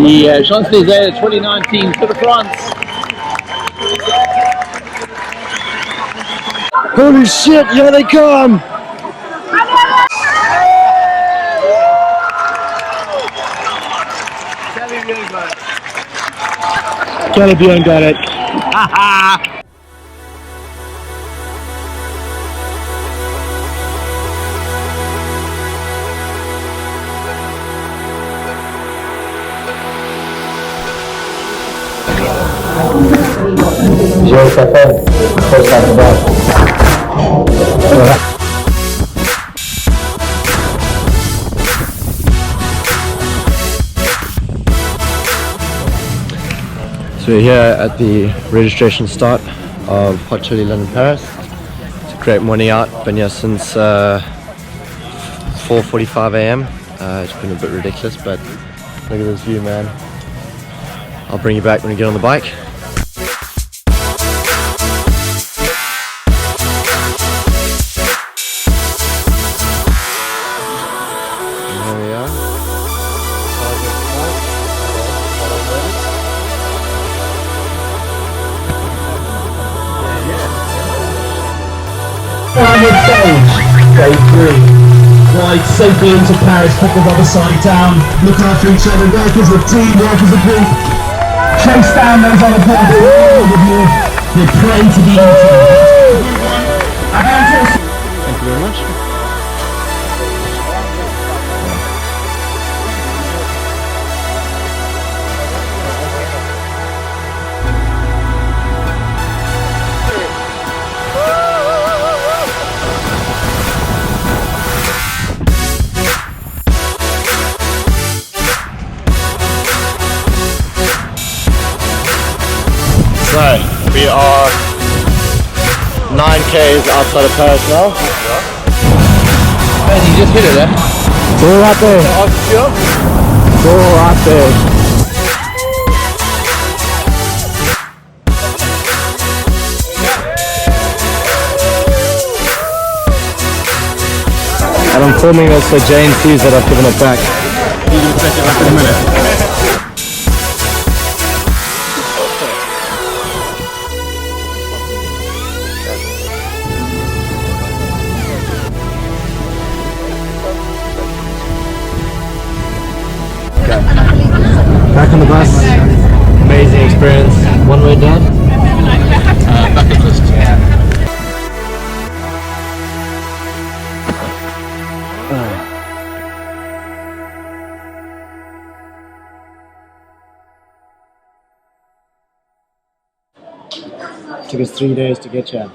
the Champs-Élysées 2019 Tour de France. Holy shit, here they come! Calibian got it. Zero second, first time back. So we're here at the registration start of HotChillee London Paris. It's a great morning out, been here since 4:45 AM. It's been a bit ridiculous, but look at this view, man. I'll bring you back when we get on the bike. Final stage, day 3. Right, safely into Paris, put the rubber side down, look after each other, work as a team, work as a group. Chase down those other people with you. They pray to the end. Thank you very much. So, we are 9 k's outside of Paris now. Man, you just hit it, eh? Go right there. Go right there. And I'm filming this so Jane sees that I've given it back. You can take it back in a minute. Back on the bus, amazing experience. One way down. Bucket list. Took us 3 days to get here.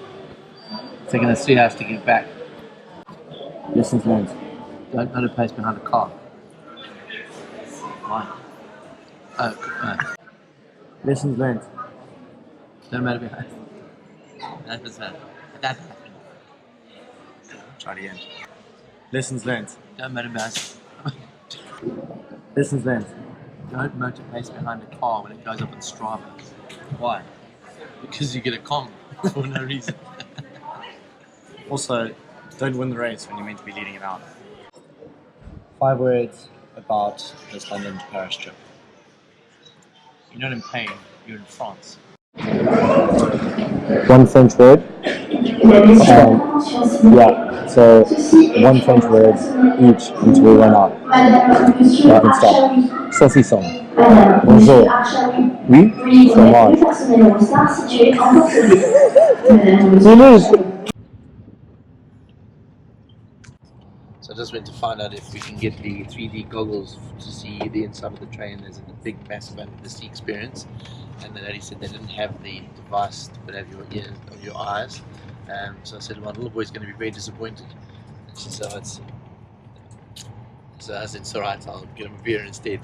Taking us 3 hours to get back. Lessons learned. Don't put a place behind a car. Why? Lessons learned. Don't matter behind. That was that. That happened. Try it again. Lessons learned. Don't matter behind. Lessons learned. Don't motor pace behind a car when it goes up on Strava. Why? Because you get a Kong for no reason. Also, don't win the race when you're meant to be leading it out. 5 words about this London to Paris trip. You're not in pain, you're in France. 1 French word. Yeah, so 1 French word each until we run out. You can stop. Saucisson. Bonjour. Oui. Fromage. So I just went to find out if we can get the 3D goggles to see the inside of the train. There's a big, massive under the sea experience, and the lady said they didn't have the device to put out your ears or your eyes. So I said, my little boy's going to be very disappointed. And she said, so I said, it's alright, I'll get him a beer instead.